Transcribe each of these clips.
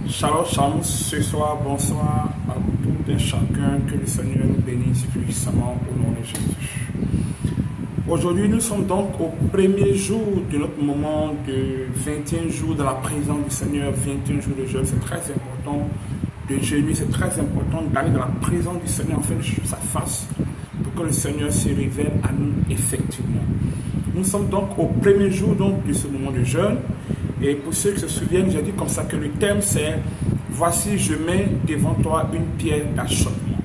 Shalom, shalom, ce soir, bonsoir à tout et chacun, que le Seigneur nous bénisse puissamment au nom de Jésus. Aujourd'hui, nous sommes donc au premier jour de notre moment de 21 jours de la présence du Seigneur, 21 jours de jeûne. C'est très important de jeûner, c'est très important d'aller dans la présence du Seigneur, afin de sa face, pour que le Seigneur se révèle à nous effectivement. Nous sommes donc au premier jour donc, de ce moment de jeûne. Et pour ceux qui se souviennent, j'ai dit comme ça que le thème c'est « Voici, je mets devant toi une pierre d'achoppement ».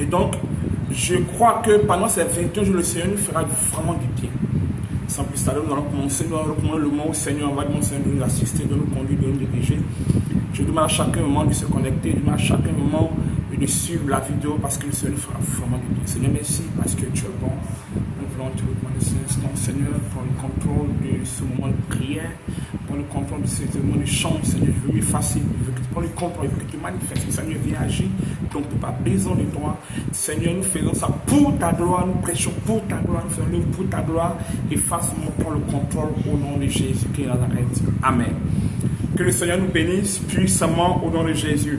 Et donc, je crois que pendant ces 21 jours, le Seigneur nous fera vraiment du bien. Sans plus tarder, nous allons commencer. Nous allons reprendre le moment où le Seigneur va demander de nous assister, de nous conduire, de nous diriger. Je demande à chacun moment de se connecter, je demande à chacun moment de suivre la vidéo parce que le Seigneur nous fera vraiment du bien. Seigneur, merci parce que tu es bon. Nous voulons te demander cet instant, Seigneur, pour le contrôle de ce moment de prière, pour le contrôle de ce moment de chant, Seigneur, je veux m'effacer, pour le contrôle, je veux que tu manifestes, Seigneur, viens agir, donc tu n'as pas besoin de toi. Seigneur, nous faisons ça pour ta gloire, nous prêchons pour ta gloire, nous faisons l'œuvre pour ta gloire, et fasse-moi pour le contrôle au nom de Jésus qui est Nazareth. Amen. Que le Seigneur nous bénisse puissamment au nom de Jésus.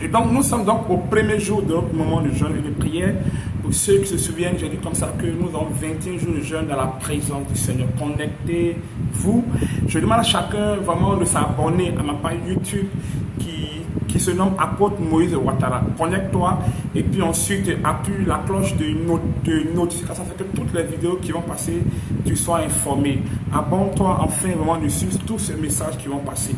Et donc, nous sommes donc au premier jour de notre moment de jeûne et de prière. Pour ceux qui se souviennent, j'ai dit comme ça que nous avons 21 jours de jeûne dans la présence du Seigneur. Connectez-vous. Je demande à chacun vraiment de s'abonner à ma page YouTube qui se nomme Apôtre Moïse Ouattara. Connecte-toi et puis ensuite appuie la cloche de notification afin que toutes les vidéos qui vont passer, tu sois informé. Abonne-toi enfin vraiment de suivre tous ces messages qui vont passer.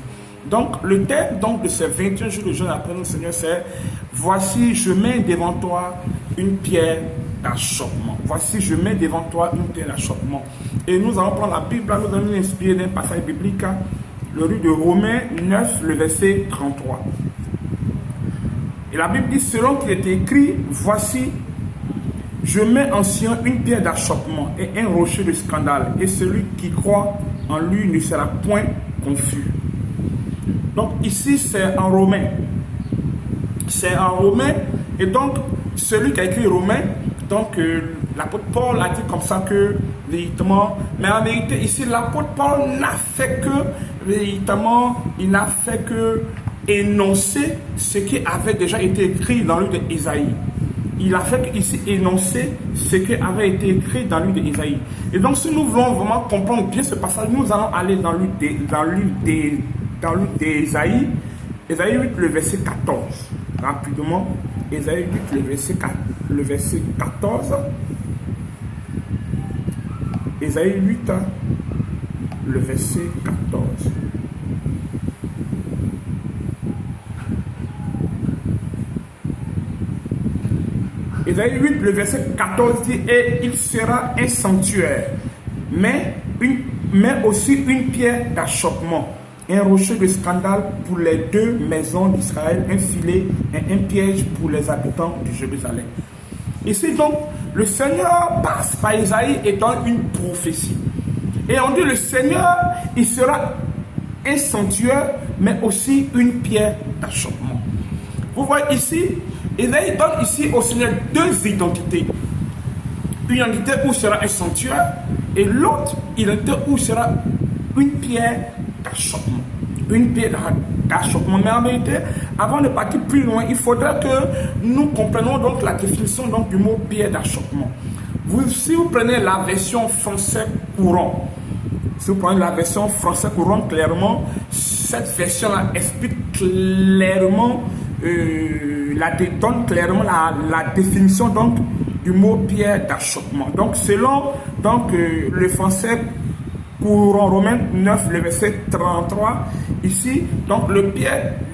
Donc, le thème donc, de ces 21 jours de jeûne après notre Seigneur, c'est « Voici, je mets devant toi une pierre d'achoppement. » Voici, je mets devant toi une pierre d'achoppement. Et nous allons prendre la Bible, nous allons nous inspirer d'un passage biblique, le livre de Romains 9, le verset 33. Et la Bible dit, selon qu'il est écrit, « Voici, je mets en Sion une pierre d'achoppement et un rocher de scandale, et celui qui croit en lui ne sera point confus. » Donc ici c'est en Romain. C'est en Romain. Et donc celui qui a écrit Romain, donc l'apôtre Paul a dit comme ça que véritablement, mais en vérité ici l'apôtre Paul n'a fait que véritablement, il n'a fait que énoncer ce qui avait déjà été écrit dans le livre d'Ésaïe. Il a fait ici énoncer ce qui avait été écrit dans le livre d'Ésaïe. Et donc si nous voulons vraiment comprendre bien ce passage, nous allons aller dans le livre d'Ésaïe, Ésaïe 8, le verset 14. Rapidement, Ésaïe 8, le verset 14. Ésaïe 8, le verset 14. Ésaïe 8, le verset 14 dit « Et il sera un sanctuaire, mais aussi une pierre d'achoppement. Un rocher de scandale pour les deux maisons d'Israël, un filet et un piège pour les habitants de Jérusalem. » Ici donc, le Seigneur passe par Isaïe et donne une prophétie. Et on dit le Seigneur, il sera un sanctuaire, mais aussi une pierre d'achoppement. Vous voyez ici, Isaïe donne ici au Seigneur deux identités. Une identité où sera un sanctuaire et l'autre identité où sera une pierre d'achoppement. Une pierre d'achoppement. Mais en vérité, avant de partir plus loin, il faudra que nous comprenions donc la définition donc, du mot pierre d'achoppement. Si vous prenez la version français courant, si vous prenez la version français courant, clairement, cette version-là explique clairement, donne clairement la définition donc, du mot pierre d'achoppement. Donc, selon donc, le français courant Romains 9, le verset 33, ici, donc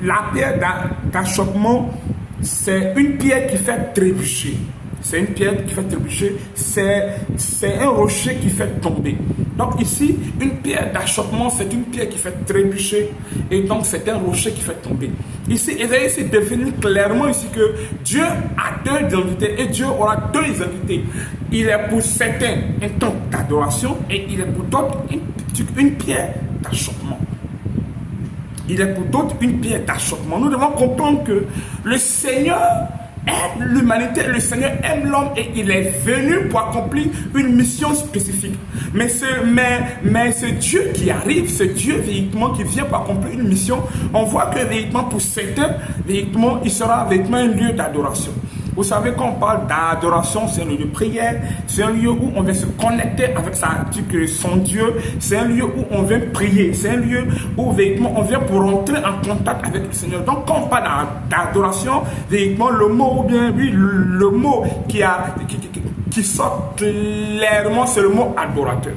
la pierre d'achoppement, c'est une pierre qui fait trébucher. C'est une pierre qui fait trébucher, c'est un rocher qui fait tomber. Donc ici, une pierre d'achoppement, c'est une pierre qui fait trébucher, et donc c'est un rocher qui fait tomber. Ici, Ésaïe se définit clairement ici que Dieu a deux identités, et Dieu aura deux identités. Il est pour certains un temps d'adoration, et il est pour d'autres une pierre d'achoppement. Il est pour d'autres une pierre d'achoppement. Nous devons comprendre que le Seigneur aime l'humanité, le Seigneur aime l'homme et il est venu pour accomplir une mission spécifique. Mais ce Dieu qui arrive, ce Dieu véritablement qui vient pour accomplir une mission, on voit que véritablement pour certains, véritablement, il sera véritablement un lieu d'adoration. Vous savez, quand on parle d'adoration, c'est un lieu de prière, c'est un lieu où on vient se connecter avec son Dieu, c'est un lieu où on vient prier, c'est un lieu où véritablement on vient pour entrer en contact avec le Seigneur. Donc quand on parle d'adoration, véritablement le mot, ou bien oui, le mot qui sort clairement, c'est le mot adorateur.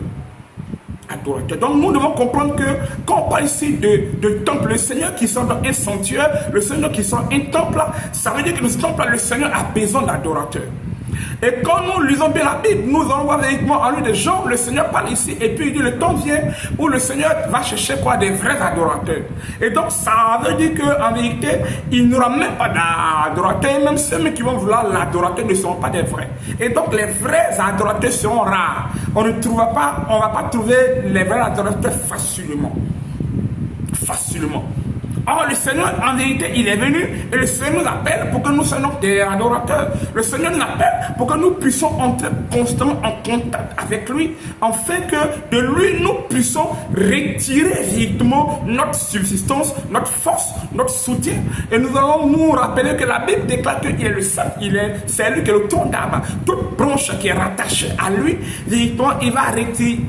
Donc nous devons comprendre que quand on parle ici de temple, le Seigneur qui sort dans un sanctuaire, le Seigneur qui sort un temple, ça veut dire que le temple, le Seigneur a besoin d'adorateurs. Et quand nous lisons bien la Bible, nous allons voir véritablement en lui des gens, le Seigneur parle ici, et puis il dit le temps vient où le Seigneur va chercher quoi? Des vrais adorateurs. Et donc ça veut dire qu'en vérité, il n'y aura même pas d'adorateurs, même ceux qui vont vouloir l'adorateur ne seront pas des vrais. Et donc les vrais adorateurs seront rares. On ne va pas trouver les vrais adorateurs facilement. Or, le Seigneur, en vérité, il est venu et le Seigneur nous appelle pour que nous soyons des adorateurs. Le Seigneur nous appelle pour que nous puissions entrer constamment en contact avec lui, afin que de lui, nous puissions retirer véritablement notre subsistance, notre force, notre soutien. Et nous allons nous rappeler que la Bible déclare qu'il est le Saint, c'est lui qui est le tronc d'arbre. Toute branche qui est rattachée à lui, véritablement,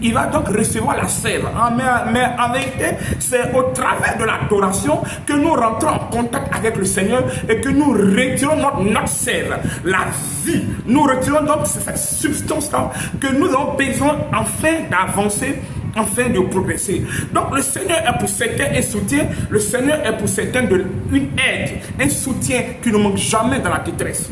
il va donc recevoir la sève. Mais en vérité, c'est au travers de l'adoration que nous rentrons en contact avec le Seigneur et que nous retirons notre sève, la vie. Nous retirons donc cette substance-là que nous avons besoin afin d'avancer, afin de progresser. Donc le Seigneur est pour certains un soutien, le Seigneur est pour certains une aide, un soutien qui ne manque jamais dans la détresse.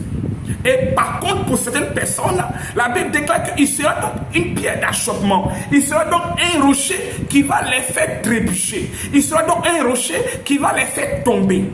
Et par contre, pour certaines personnes, la Bible déclare qu'il sera donc une pierre d'achoppement. Il sera donc un rocher qui va les faire trébucher. Il sera donc un rocher qui va les faire tomber.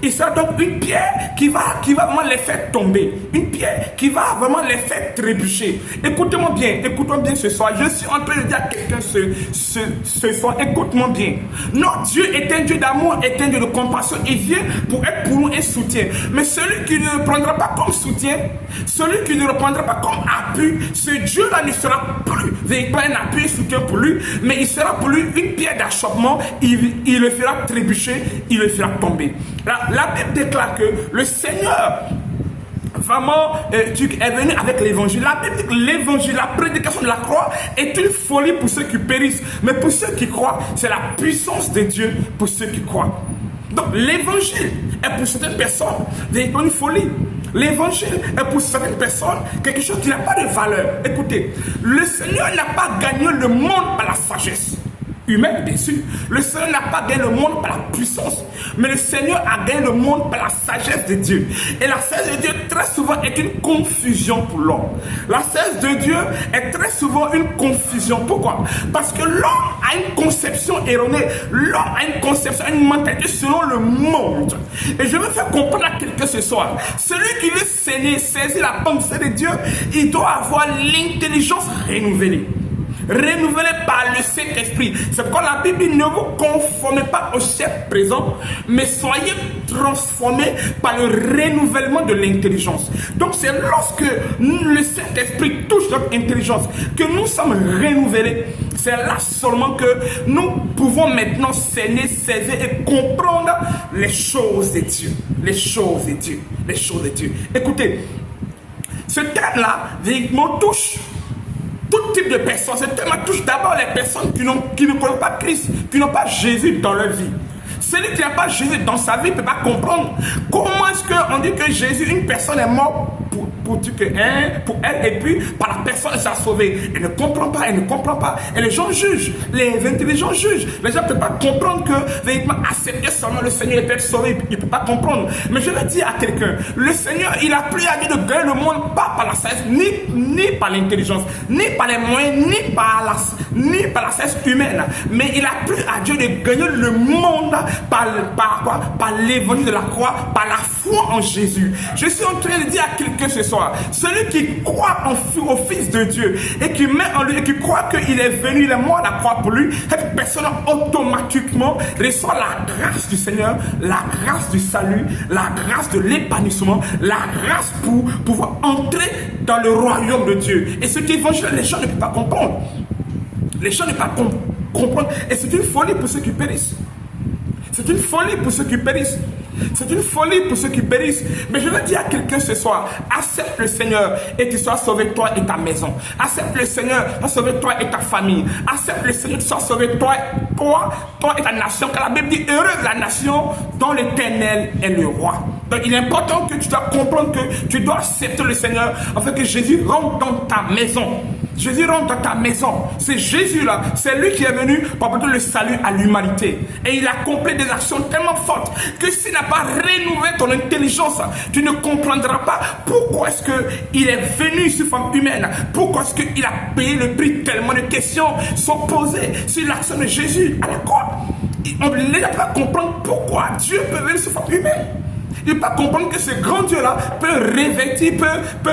Il sera donc une pierre qui va vraiment les faire tomber. Une pierre qui va vraiment les faire trébucher. Écoutez-moi bien ce soir. Je suis en train de dire à quelqu'un ce soir, écoute-moi bien. Notre Dieu est un Dieu d'amour, est un Dieu de compassion. Il vient pour être pour nous un soutien. Mais celui qui ne le prendra pas comme soutien, celui qui ne le prendra pas comme appui, ce Dieu-là ne sera plus véritablement un appui, un soutien pour lui, mais il sera pour lui une pierre d'achoppement. Il le fera trébucher, il le fera tomber. La Bible déclare que le Seigneur vraiment est venu avec l'évangile. La Bible dit que l'évangile, la prédication de la croix est une folie pour ceux qui périssent. Mais pour ceux qui croient, c'est la puissance de Dieu pour ceux qui croient. Donc l'évangile est pour certaines personnes une folie. L'évangile est pour certaines personnes quelque chose qui n'a pas de valeur. Écoutez, le Seigneur n'a pas gagné le monde par la sagesse humaine, bien sûr. Le Seigneur n'a pas gagné le monde par la puissance, mais le Seigneur a gagné le monde par la sagesse de Dieu. Et la sagesse de Dieu très souvent est une confusion pour l'homme. La sagesse de Dieu est très souvent une confusion. Pourquoi? Parce que l'homme a une conception erronée. L'homme a une conception, une mentalité selon le monde. Et je veux faire comprendre à quelqu'un ce soir, celui qui veut saisir la pensée de Dieu, il doit avoir l'intelligence renouvelée. Renouvelé par le Saint-Esprit. C'est pourquoi la Bible dit: ne vous conformez pas au siècle présent, mais soyez transformés par le renouvellement de l'intelligence. Donc c'est lorsque le Saint-Esprit touche notre intelligence que nous sommes renouvelés. C'est là seulement que nous pouvons maintenant saisir et comprendre les choses de Dieu. Les choses de Dieu. Les choses de Dieu. Écoutez, ce thème-là, véritablement touche tout type de personnes. Ce thème touche d'abord les personnes qui ne connaissent pas Christ, qui n'ont pas Jésus dans leur vie. Celui qui n'a pas Jésus dans sa vie ne peut pas comprendre comment est-ce qu'on dit que Jésus, une personne est morte pour elle, et puis par la personne elle s'est sauvée. Elle ne comprend pas. Et les gens jugent, les intelligents jugent. Les gens ne peuvent pas comprendre que véritablement accepter seulement le Seigneur et être sauvé, il ne peut pas comprendre. Mais je veux dire à quelqu'un, le Seigneur, il a plus à dire de gagner le monde, pas par la sagesse, ni par l'intelligence, ni par les moyens, ni par la sagesse humaine. Mais il a plus à Dieu de gagner le monde par quoi? Par l'évangile de la croix, par la foi foi en Jésus. Je suis en train de dire à quelqu'un ce soir, celui qui croit au Fils de Dieu et qui met en lui et qui croit qu'il est venu, il est mort à la croix pour lui, cette personne automatiquement reçoit la grâce du Seigneur, la grâce du salut, la grâce de l'épanouissement, la grâce pour pouvoir entrer dans le royaume de Dieu. Et ce qu'évangile, les gens ne peuvent pas comprendre. Les gens ne peuvent pas comprendre. Et c'est une folie pour ceux qui périssent. C'est une folie pour ceux qui périssent. C'est une folie pour ceux qui périssent. Mais je veux dire à quelqu'un ce soir, accepte le Seigneur et tu sois sauvé toi et ta maison. Accepte le Seigneur, tu sois sauvé toi et ta famille. Accepte le Seigneur, tu sois sauvé toi et ta nation. Car la Bible dit, heureuse la nation dont l'Éternel est le roi. Donc il est important que tu dois comprendre que tu dois accepter le Seigneur afin que Jésus rentre dans ta maison. Jésus rentre dans ta maison. C'est Jésus là, c'est lui qui est venu pour apporter le salut à l'humanité. Et il a accompli des actions tellement fortes que s'il n'a pas rénové ton intelligence, tu ne comprendras pas pourquoi est-ce qu'il est venu sous forme humaine. Pourquoi est-ce qu'il a payé le prix. Tellement de questions sont posées sur l'action de Jésus à la croix. On ne peut pas comprendre pourquoi Dieu peut venir sous forme humaine. Il ne peut pas comprendre que ce grand Dieu-là peut revêtir, peut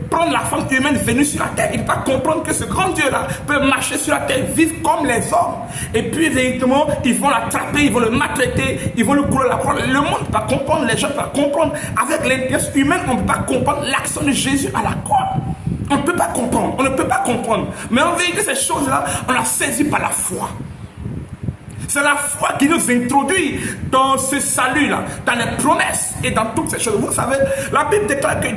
prendre la forme humaine venue sur la terre. Il ne peut pas comprendre que ce grand Dieu-là peut marcher sur la terre, vivre comme les hommes. Et puis, véritablement, ils vont l'attraper, ils vont le maltraiter, ils vont le couler la croix. Le monde ne peut pas comprendre, les gens ne peuvent pas comprendre. Avec l'intelligence humaine, on ne peut pas comprendre l'action de Jésus à la croix. On ne peut pas comprendre, on ne peut pas comprendre. Mais en vérité, ces choses-là, on l'a saisi par la foi. C'est la foi qui nous introduit dans ce salut-là, dans les promesses et dans toutes ces choses. Vous savez, la Bible déclare que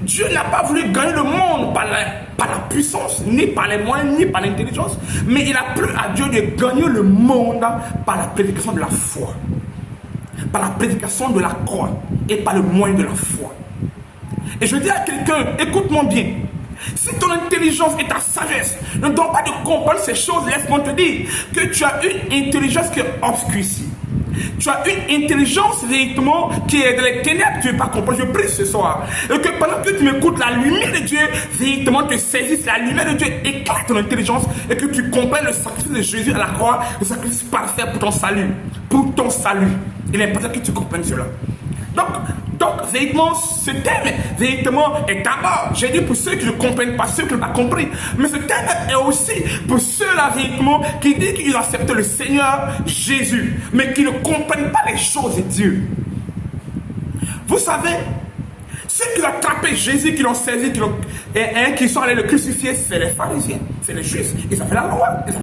Dieu n'a pas voulu gagner le monde par la puissance, ni par les moyens, ni par l'intelligence, mais il a plu à Dieu de gagner le monde par la prédication de la foi, par la prédication de la croix et par le moyen de la foi. Et je dis à quelqu'un, écoute-moi bien. Si ton intelligence et ta sagesse ne doivent pas te comprendre ces choses, laisse-moi te dire que tu as une intelligence qui est obscurcie. Tu as une intelligence véritablement qui est dans les ténèbres, tu ne veux pas comprendre. Je prie ce soir. Et que pendant que tu m'écoutes, la lumière de Dieu véritablement te saisisse, la lumière de Dieu éclate ton intelligence et que tu comprennes le sacrifice de Jésus à la croix, le sacrifice parfait pour ton salut. Pour ton salut. Il est important que tu comprennes cela. Donc, véritablement, ce thème, véritablement, est d'abord, j'ai dit pour ceux qui ne comprennent pas, ceux qui n'ont pas compris, mais ce thème est aussi pour ceux-là, véritablement, qui disent qu'ils acceptent le Seigneur Jésus, mais qui ne comprennent pas les choses de Dieu. Vous savez, ceux qui ont attrapé Jésus, qui l'ont saisi, qui sont allés le crucifier, c'est les pharisiens, c'est les juifs, ils avaient la loi, ils avaient